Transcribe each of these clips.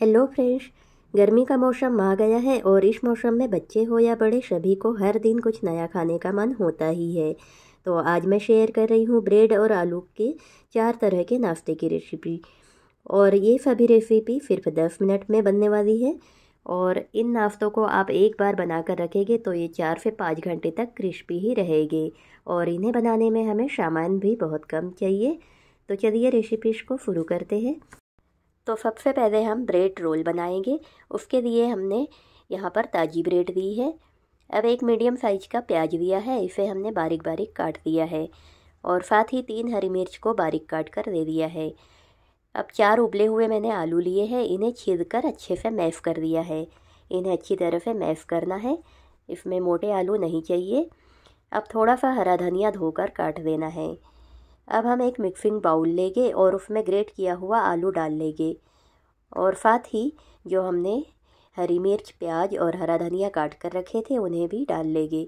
Hello friends. गर्मी का मौसम आ गया है और इस मौसम में बच्चे हो या बड़े सभी को हर दिन कुछ नया खाने का मन होता ही है। तो आज मैं शेयर कर रही हूँ ब्रेड और आलू के 4 तरह के नाश्ते की रेसिपी। और ये सभी रेसिपी सिर्फ 10 मिनट में बनने वाली है। और इन नाश्तों को आप एक बार बनाकर रखेंगे तो ये 4 से 5 घंटे तक क्रिस्पी ही रहेंगे। और इन्हें बनाने में हमें सामान भी बहुत कम चाहिए। तो चलिए रेसिपीज़ को शुरू करते हैं। तो सबसे पहले हम ब्रेड रोल बनाएंगे। उसके लिए हमने यहाँ पर ताज़ी ब्रेड ली है। अब एक मीडियम साइज का प्याज लिया है, इसे हमने बारीक बारीक काट दिया है। और साथ ही 3 हरी मिर्च को बारीक काट कर दे दिया है। अब 4 उबले हुए मैंने आलू लिए हैं, इन्हें छील कर अच्छे से मैश कर दिया है। इन्हें अच्छी तरह से मैश करना है, इसमें मोटे आलू नहीं चाहिए। अब थोड़ा सा हरा धनिया धोकर काट देना है। अब हम एक मिक्सिंग बाउल लेंगे और उसमें ग्रेट किया हुआ आलू डाल लेंगे। और साथ ही जो हमने हरी मिर्च, प्याज और हरा धनिया काट कर रखे थे उन्हें भी डाल लेंगे।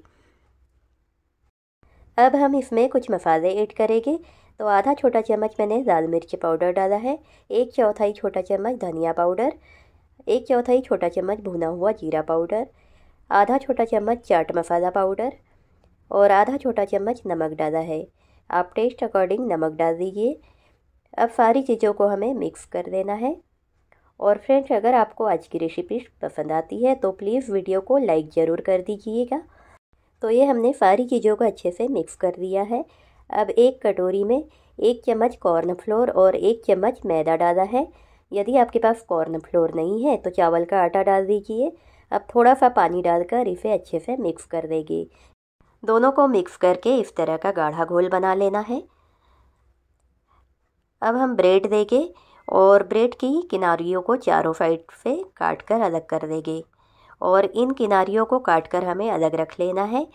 अब हम इसमें कुछ मसाले ऐड करेंगे। तो आधा छोटा चम्मच मैंने लाल मिर्च पाउडर डाला है, 1/4 छोटा चम्मच धनिया पाउडर, 1/4 छोटा चम्मच भुना हुआ जीरा पाउडर, आधा छोटा चम्मच चाट मसाला पाउडर और आधा छोटा चम्मच नमक डाला है। आप टेस्ट अकॉर्डिंग नमक डाल दीजिए। अब सारी चीज़ों को हमें मिक्स कर देना है। और फ्रेंड्स, अगर आपको आज की रेसिपी पसंद आती है तो प्लीज़ वीडियो को लाइक ज़रूर कर दीजिएगा। तो ये हमने सारी चीज़ों को अच्छे से मिक्स कर दिया है। अब एक कटोरी में 1 चम्मच कॉर्नफ्लोर और 1 चम्मच मैदा डाला है। यदि आपके पास कॉर्नफ्लोर नहीं है तो चावल का आटा डाल दीजिए। अब थोड़ा सा पानी डालकर इसे अच्छे से मिक्स कर देंगे। दोनों को मिक्स करके इस तरह का गाढ़ा घोल बना लेना है। अब हम ब्रेड देंगे और ब्रेड की किनारियों को चारों साइड से काट कर अलग कर देंगे। और इन किनारियों को काट कर हमें अलग रख लेना है।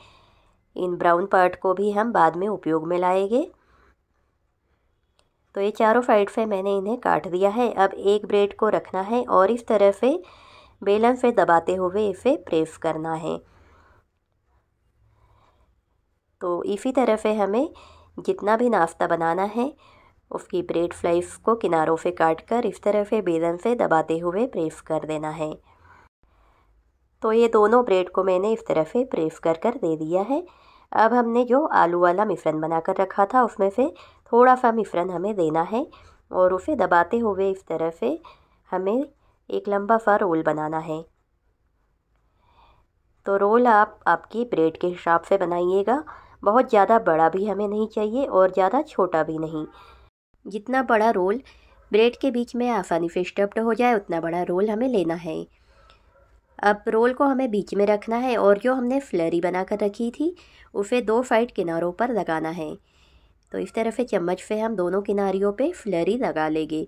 इन ब्राउन पार्ट को भी हम बाद में उपयोग में लाएंगे। तो ये चारों साइड से मैंने इन्हें काट दिया है। अब एक ब्रेड को रखना है और इस तरह से बेलन से दबाते हुए इसे प्रेस करना है। तो इसी तरह से हमें जितना भी नाश्ता बनाना है उसकी ब्रेड स्लाइस को किनारों से काटकर इस तरह से बेलन से दबाते हुए प्रेस कर देना है। तो ये दोनों ब्रेड को मैंने इस तरह से प्रेस कर कर दे दिया है। अब हमने जो आलू वाला मिश्रण बनाकर रखा था उसमें से थोड़ा सा मिश्रण हमें देना है और उसे दबाते हुए इस तरह से हमें एक लंबा सा रोल बनाना है। तो रोल आप आपकी ब्रेड के हिसाब से बनाइएगा। बहुत ज़्यादा बड़ा भी हमें नहीं चाहिए और ज़्यादा छोटा भी नहीं। जितना बड़ा रोल ब्रेड के बीच में आसानी से स्टफ्ड हो जाए उतना बड़ा रोल हमें लेना है। अब रोल को हमें बीच में रखना है और जो हमने फ्लरी बनाकर रखी थी उसे 2 साइड किनारों पर लगाना है। तो इस तरह से चम्मच से हम दोनों किनारियों पे फ्लरी लगा लेंगे।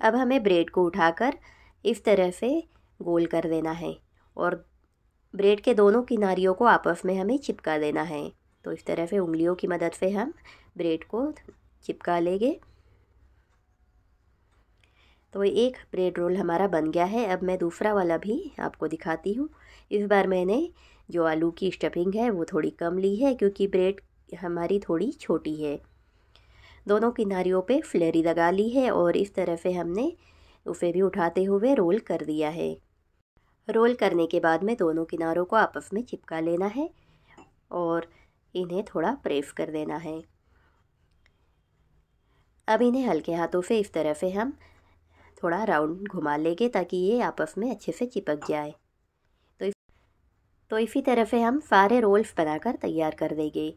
अब हमें ब्रेड को उठाकर इस तरह से गोल कर देना है और ब्रेड के दोनों किनारियों को आपस में हमें चिपका देना है। तो इस तरह से उंगलियों की मदद से हम ब्रेड को चिपका लेंगे। तो एक ब्रेड रोल हमारा बन गया है। अब मैं दूसरा वाला भी आपको दिखाती हूँ। इस बार मैंने जो आलू की स्टफिंग है वो थोड़ी कम ली है क्योंकि ब्रेड हमारी थोड़ी छोटी है। दोनों किनारियों पे फ्लेरी लगा ली है और इस तरह से हमने उसे भी उठाते हुए रोल कर दिया है। रोल करने के बाद में दोनों किनारों को आपस में चिपका लेना है और इन्हें थोड़ा प्रेस कर देना है। अब इन्हें हल्के हाथों से इस तरह से हम थोड़ा राउंड घुमा लेंगे ताकि ये आपस में अच्छे से चिपक जाए। तो इसी तरह से हम सारे रोल्स बनाकर तैयार कर देंगे।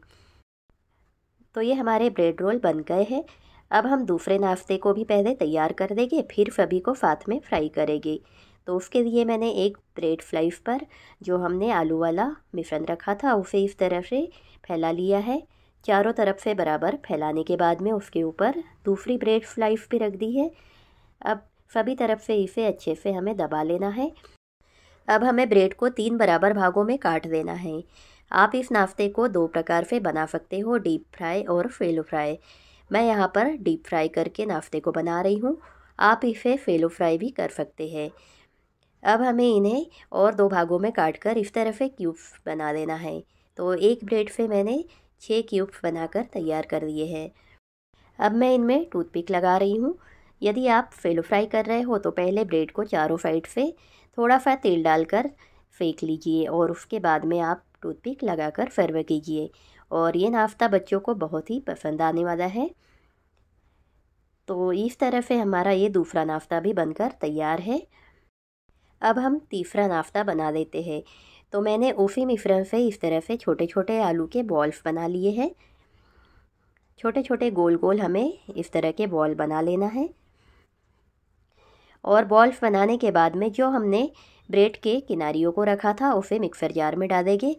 तो ये हमारे ब्रेड रोल बन गए हैं। अब हम दूसरे नाश्ते को भी पहले तैयार कर देंगे, फिर सभी को साथ में फ्राई करेंगे। तो उसके लिए मैंने एक ब्रेड स्लाइस पर जो हमने आलू वाला मिश्रण रखा था उसे इस तरह से फैला लिया है। चारों तरफ से बराबर फैलाने के बाद में उसके ऊपर दूसरी ब्रेड स्लाइस भी रख दी है। अब सभी तरफ से इसे अच्छे से हमें दबा लेना है। अब हमें ब्रेड को 3 बराबर भागों में काट देना है। आप इस नाश्ते को 2 प्रकार से बना सकते हो, डीप फ्राई और फेलो फ्राई। मैं यहाँ पर डीप फ्राई करके नाश्ते को बना रही हूँ। आप इसे फेलो फ्राई भी कर सकते हैं। अब हमें इन्हें और 2 भागों में काटकर इस तरह से क्यूब्स बना देना है। तो एक ब्रेड से मैंने 6 क्यूब्स बनाकर तैयार कर दिए हैं। अब मैं इनमें टूथपिक लगा रही हूँ यदि आप फेलो फ्राई कर रहे हो तो पहले ब्रेड को चारों साइड से थोड़ा सा तेल डालकर सेक लीजिए और उसके बाद में आप टूथपिक लगाकर सर्व कीजिए। और ये नाश्ता बच्चों को बहुत ही पसंद आने वाला है। तो इस तरह से हमारा ये दूसरा नाश्ता भी बनकर तैयार है। अब हम तीसरा नाश्ता बना लेते हैं। तो मैंने उसी मिश्रण से इस तरह से छोटे छोटे आलू के बॉल्स बना लिए हैं। छोटे छोटे गोल गोल हमें इस तरह के बॉल बना लेना है। और बॉल्स बनाने के बाद में जो हमने ब्रेड के किनारियों को रखा था उसे मिक्सर जार में डालेंगे।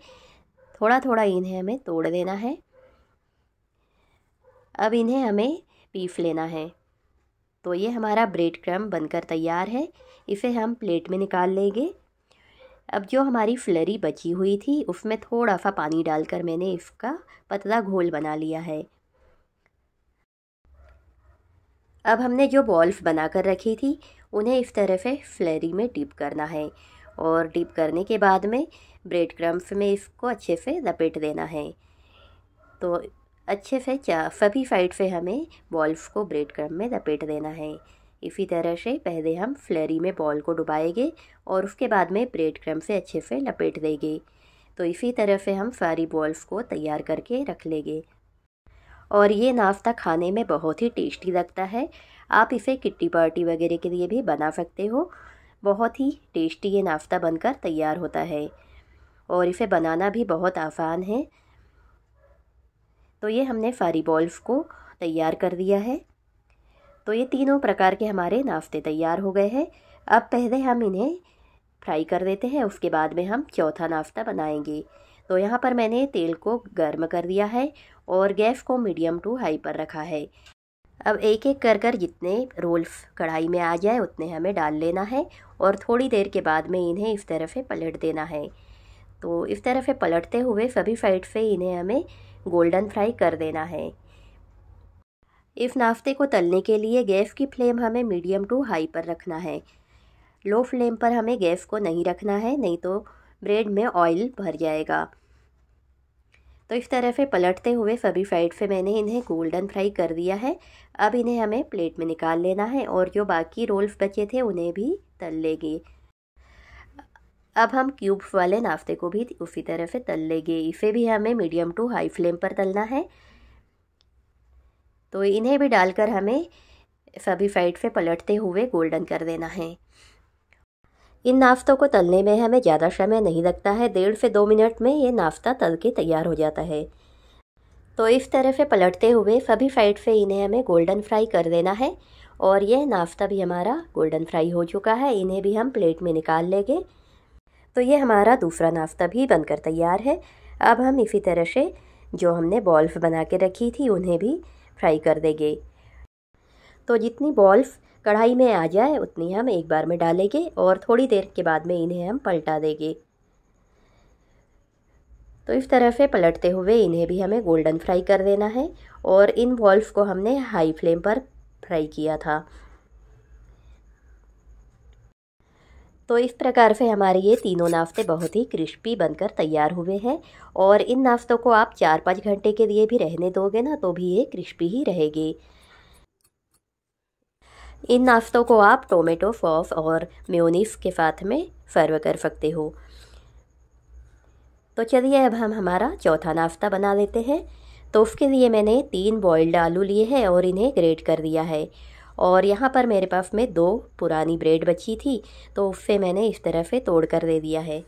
थोड़ा थोड़ा इन्हें हमें तोड़ देना है। अब इन्हें हमें पीस लेना है। तो ये हमारा ब्रेड क्रम्ब बनकर तैयार है। इसे हम प्लेट में निकाल लेंगे। अब जो हमारी फ्लरी बची हुई थी उसमें थोड़ा सा पानी डालकर मैंने इसका पतला घोल बना लिया है। अब हमने जो बॉल्स बनाकर रखी थी उन्हें इस तरह से फ्लरी में डिप करना है। और डिप करने के बाद में ब्रेड क्रम्ब्स में इसको अच्छे से लपेट देना है। तो अच्छे से सभी साइड से हमें बॉल्स को ब्रेड क्रम्ब में लपेट देना है। इसी तरह से पहले हम फ्लरी में बॉल को डुबाएंगे और उसके बाद में ब्रेड क्रम्ब से अच्छे से लपेट देंगे। तो इसी तरह से हम सारी बॉल्स को तैयार करके रख लेंगे। और ये नाश्ता खाने में बहुत ही टेस्टी लगता है। आप इसे किट्टी पार्टी वगैरह के लिए भी बना सकते हो। बहुत ही टेस्टी ये नाश्ता बनकर तैयार होता है और इसे बनाना भी बहुत आसान है। तो ये हमने सारी बॉल्स को तैयार कर दिया है। तो ये तीनों प्रकार के हमारे नाश्ते तैयार हो गए हैं। अब पहले हम इन्हें फ्राई कर देते हैं, उसके बाद में हम चौथा नाश्ता बनाएंगे। तो यहाँ पर मैंने तेल को गर्म कर दिया है और गैस को मीडियम टू हाई पर रखा है। अब एक एक कर जितने रोल्स कढ़ाई में आ जाए उतने हमें डाल लेना है और थोड़ी देर के बाद में इन्हें इस तरह से पलट देना है। तो इस तरह से पलटते हुए सभी साइड से इन्हें हमें गोल्डन फ्राई कर देना है। इस नाश्ते को तलने के लिए गैस की फ्लेम हमें मीडियम टू हाई पर रखना है। लो फ्लेम पर हमें गैस को नहीं रखना है, नहीं तो ब्रेड में ऑयल भर जाएगा। तो इस तरह से पलटते हुए सभी साइड से मैंने इन्हें गोल्डन फ्राई कर दिया है। अब इन्हें हमें प्लेट में निकाल लेना है और जो बाकी रोल्स बचे थे उन्हें भी तल लेंगे। अब हम क्यूब्स वाले नाश्ते को भी उसी तरह से तल लेंगे। इसे भी हमें मीडियम टू हाई फ्लेम पर तलना है। तो इन्हें भी डालकर हमें सभी साइड से पलटते हुए गोल्डन कर देना है। इन नाश्तों को तलने में हमें ज़्यादा समय नहीं लगता है। 1.5 से 2 मिनट में ये नाश्ता तल के तैयार हो जाता है। तो इस तरह से पलटते हुए सभी साइड से इन्हें हमें गोल्डन फ्राई कर देना है। और यह नाश्ता भी हमारा गोल्डन फ्राई हो चुका है। इन्हें भी हम प्लेट में निकाल लेंगे। तो ये हमारा दूसरा नाश्ता भी बनकर तैयार है। अब हम इसी तरह से जो हमने बॉल्स बना के रखी थी उन्हें भी फ्राई कर देंगे। तो जितनी बॉल्स कढ़ाई में आ जाए उतनी हम एक बार में डालेंगे और थोड़ी देर के बाद में इन्हें हम पलटा देंगे। तो इस तरह से पलटते हुए इन्हें भी हमें गोल्डन फ्राई कर देना है। और इन बॉल्स को हमने हाई फ्लेम पर फ्राई किया था। तो इस प्रकार से हमारे ये तीनों नाश्ते बहुत ही क्रिस्पी बनकर तैयार हुए हैं। और इन नाश्तों को आप 4-5 घंटे के लिए भी रहने दोगे ना तो भी ये क्रिस्पी ही रहेगी। इन नाश्तों को आप टोमेटो सॉस और मेयोनीज के साथ में सर्व कर सकते हो। तो चलिए अब हम हमारा चौथा नाश्ता बना लेते हैं। तो उसके लिए मैंने 3 बॉइल्ड आलू लिए हैं और इन्हें ग्रेट कर दिया है। और यहाँ पर मेरे पास में 2 पुरानी ब्रेड बची थी तो उससे मैंने इस तरह से तोड़ कर दे दिया है।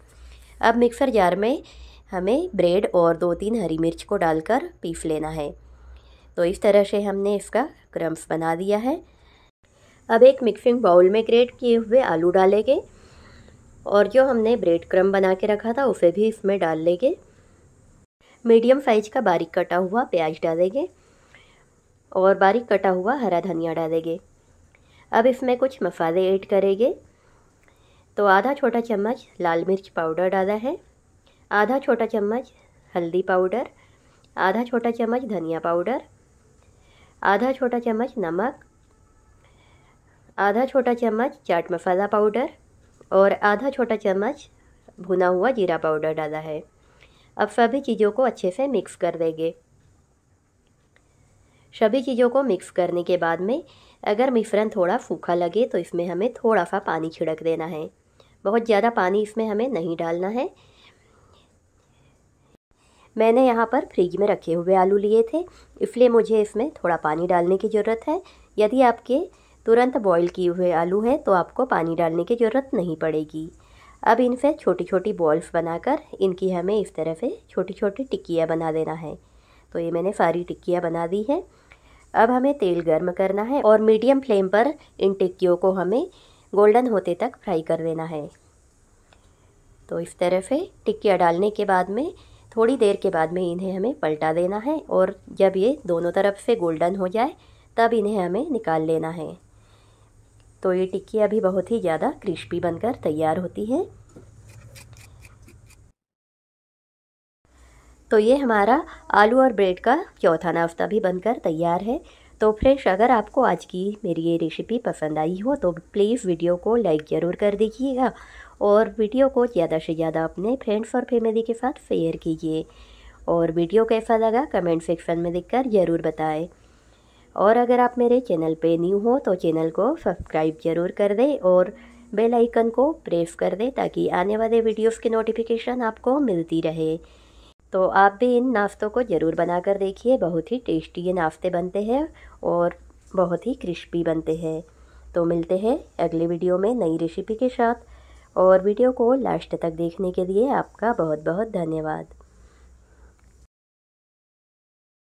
अब मिक्सर जार में हमें ब्रेड और 2-3 हरी मिर्च को डालकर पीस लेना है। तो इस तरह से हमने इसका क्रम्स बना दिया है। अब एक मिक्सिंग बाउल में ग्रेट किए हुए आलू डालेंगे और जो हमने ब्रेड क्रम्ब बना के रखा था उसे भी इसमें डाल लेंगे। मीडियम साइज का बारीक कटा हुआ प्याज डालेंगे और बारीक कटा हुआ हरा धनिया डालेंगे। अब इसमें कुछ मसाले ऐड करेंगे। तो आधा छोटा चम्मच लाल मिर्च पाउडर डाला है, आधा छोटा चम्मच हल्दी पाउडर, आधा छोटा चम्मच धनिया पाउडर, आधा छोटा चम्मच नमक, आधा छोटा चम्मच चाट मसाला पाउडर और आधा छोटा चम्मच भुना हुआ जीरा पाउडर डाला है। अब सभी चीज़ों को अच्छे से मिक्स कर देंगे। सभी चीज़ों को मिक्स करने के बाद में अगर मिश्रण थोड़ा सूखा लगे तो इसमें हमें थोड़ा सा पानी छिड़क देना है। बहुत ज़्यादा पानी इसमें हमें नहीं डालना है। मैंने यहाँ पर फ्रिज में रखे हुए आलू लिए थे, इसलिए मुझे इसमें थोड़ा पानी डालने की ज़रूरत है। यदि आपके तुरंत बॉईल किए हुए आलू हैं तो आपको पानी डालने की ज़रूरत नहीं पड़ेगी। अब इनसे छोटी छोटी बॉल्स बनाकर इनकी हमें इस तरह से छोटी छोटी टिक्कियाँ बना देना है। तो ये मैंने सारी टिक्कियाँ बना दी हैं। अब हमें तेल गर्म करना है और मीडियम फ्लेम पर इन टिक्कियों को हमें गोल्डन होते तक फ्राई कर देना है। तो इस तरह से टिक्कियाँ डालने के बाद में थोड़ी देर के बाद में इन्हें हमें पलटा देना है और जब ये दोनों तरफ से गोल्डन हो जाए तब इन्हें हमें निकाल लेना है। तो ये टिक्की अभी बहुत ही ज़्यादा क्रिस्पी बनकर तैयार होती है। तो ये हमारा आलू और ब्रेड का चौथा नाश्ता भी बनकर तैयार है। तो फ्रेंड्स, अगर आपको आज की मेरी ये रेसिपी पसंद आई हो तो प्लीज़ वीडियो को लाइक ज़रूर कर दीजिएगा और वीडियो को ज़्यादा से ज़्यादा अपने फ्रेंड्स और फैमिली के साथ शेयर कीजिए। और वीडियो कैसा लगा कमेंट सेक्शन में लिखकर ज़रूर बताएं। और अगर आप मेरे चैनल पे न्यू हो तो चैनल को सब्सक्राइब ज़रूर कर दें और बेल आइकन को प्रेस कर दें ताकि आने वाले वीडियोस की नोटिफिकेशन आपको मिलती रहे। तो आप भी इन नाश्तों को ज़रूर बनाकर देखिए, बहुत ही टेस्टी ये नाश्ते बनते हैं और बहुत ही क्रिस्पी बनते हैं। तो मिलते हैं अगले वीडियो में नई रेसिपी के साथ। और वीडियो को लास्ट तक देखने के लिए आपका बहुत बहुत धन्यवाद।